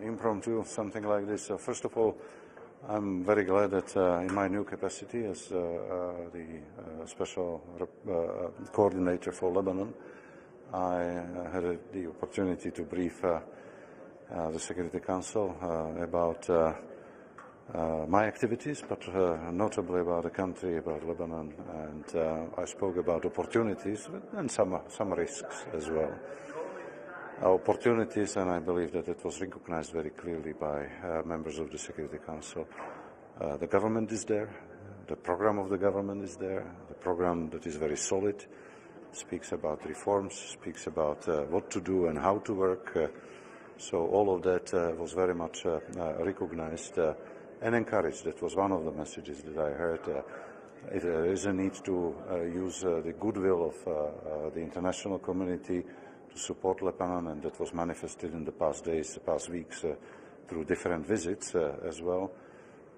impromptu, something like this. First of all, I'm very glad that in my new capacity as the special coordinator for Lebanon, I had the opportunity to brief the Security Council about my activities, but notably about the country, about Lebanon, and I spoke about opportunities and some risks as well. Opportunities, and I believe that it was recognized very clearly by members of the Security Council. The government is there, the program of the government is there, the program that is very solid, speaks about reforms, speaks about what to do and how to work. So all of that was very much recognized and encouraged. That was one of the messages that I heard. There is a need to use the goodwill of the international community to support Lebanon, and that was manifested in the past days, the past weeks, through different visits as well,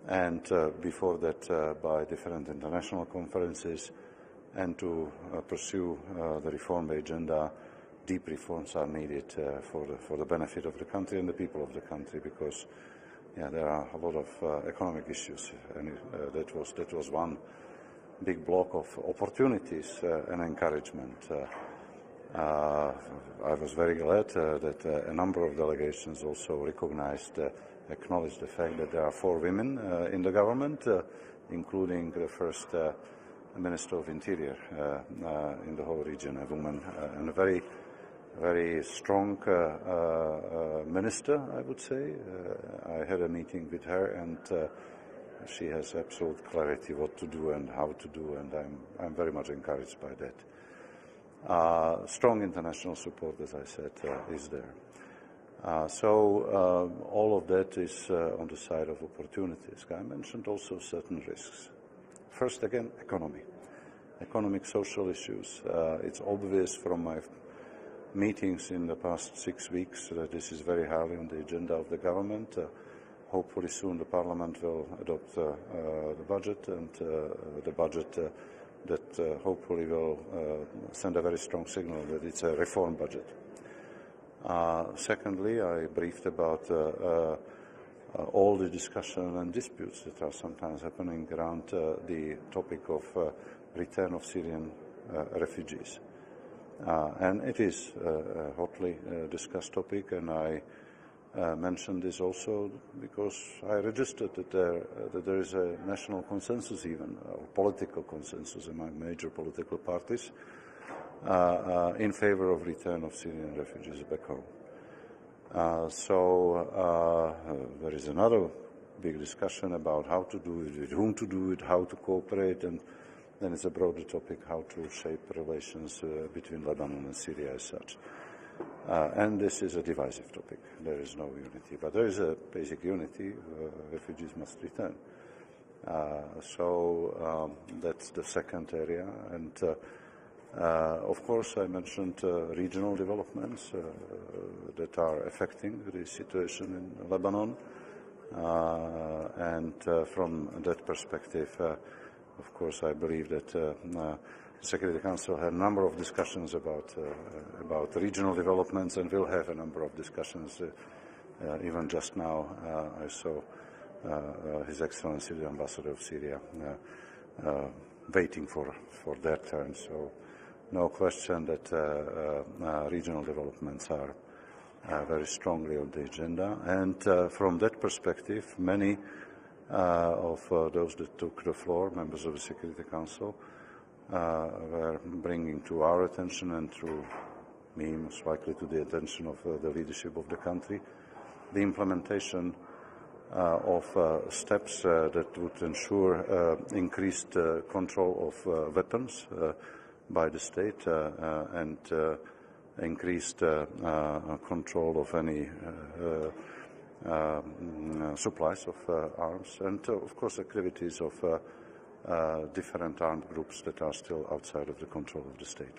and before that by different international conferences, and to pursue the reform agenda. Deep reforms are needed for the benefit of the country and the people of the country, because there are a lot of economic issues, and that was one big block of opportunities and encouragement. I was very glad that a number of delegations also recognized, acknowledged the fact that there are 4 women in the government, including the first Minister of Interior in the whole region, a woman, and a very strong minister, I would say. I had a meeting with her, and she has absolute clarity what to do and how to do, and I'm very much encouraged by that. Strong international support, as I said, is there. So all of that is on the side of opportunities. I mentioned also certain risks. First, again, economic, social issues. It's obvious from my meetings in the past 6 weeks that this is very highly on the agenda of the government. Hopefully soon the Parliament will adopt the budget, and the budget that hopefully will send a very strong signal that it's a reform budget. Secondly, I briefed about all the discussion and disputes that are sometimes happening around the topic of return of Syrian refugees. And it is a hotly discussed topic, and I mentioned this also because I registered that there is a national consensus, even or political consensus among major political parties in favor of return of Syrian refugees back home. So there is another big discussion about how to do it, with whom to do it, how to cooperate, and then it's a broader topic, how to shape relations between Lebanon and Syria as such. And this is a divisive topic. There is no unity, but there is a basic unity. Refugees must return. So that's the second area. And of course, I mentioned regional developments that are affecting the situation in Lebanon. And from that perspective, of course, I believe that the Security Council had a number of discussions about regional developments, and will have a number of discussions. Even just now, I saw His Excellency the Ambassador of Syria waiting for their turn. So, no question that regional developments are very strongly on the agenda. And from that perspective, many of those that took the floor, members of the Security Council, were bringing to our attention, and through me most likely to the attention of the leadership of the country, the implementation of steps that would ensure increased control of weapons by the state and increased control of any supplies of arms, and of course activities of different armed groups that are still outside of the control of the state.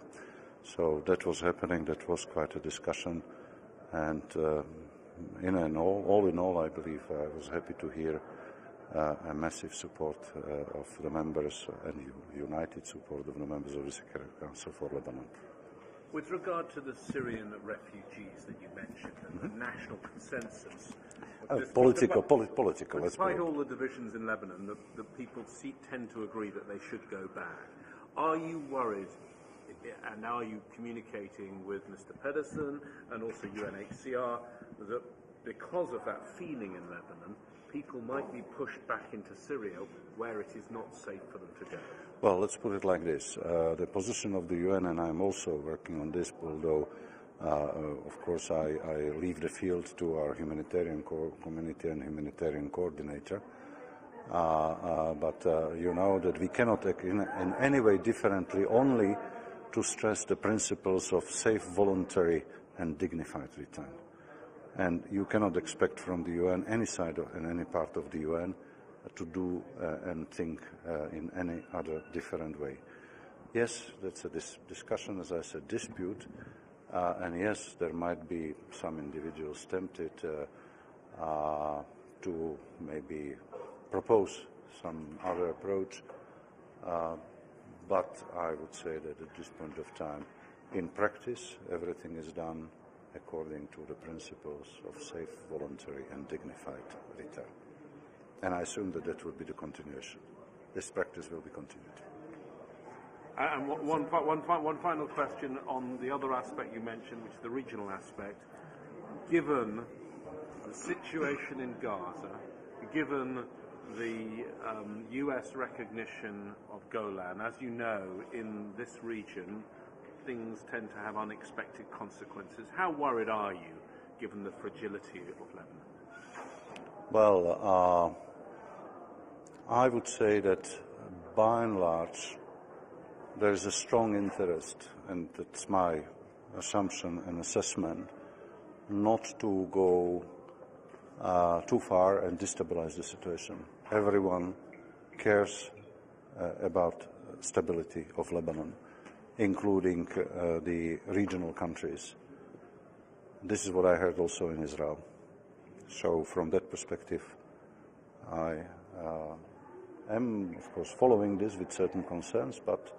So that was happening. That was quite a discussion, and all in all, I believe I was happy to hear a massive support of the members and united support of the members of the Security Council for Lebanon. With regard to the Syrian refugees that you mentioned and the national consensus, political. Despite all the divisions in Lebanon, the people tend to agree that they should go back. Are you worried, and are you communicating with Mr. Pedersen and also UNHCR, that because of that feeling in Lebanon, people might be pushed back into Syria where it is not safe for them to go? Well, let's put it like this. The position of the UN, and I'm also working on this, although, of course, I leave the field to our humanitarian community and humanitarian coordinator. But you know that we cannot act in any way differently, only to stress the principles of safe, voluntary and dignified return. And you cannot expect from the UN, any side and any part of the UN, to do and think in any other different way. Yes, that's a discussion, as I said, dispute, and yes, there might be some individuals tempted to maybe propose some other approach, but I would say that at this point of time, in practice, everything is done according to the principles of safe, voluntary and dignified return. And I assume that that will be the continuation. This practice will be continued. And one final question on the other aspect you mentioned, which is the regional aspect. Given the situation in Gaza, given the US recognition of Golan, as you know, in this region, things tend to have unexpected consequences. How worried are you, given the fragility of Lebanon? Well, I would say that by and large there is a strong interest, and that's my assumption and assessment, not to go too far and destabilize the situation. Everyone cares about stability of Lebanon, including the regional countries. This is what I heard also in Israel. So from that perspective, I am, of course, following this with certain concerns, but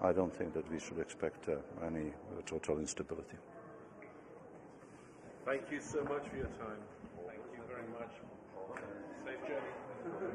I don't think that we should expect any total instability. Thank you so much for your time. Thank you very much. Safe journey.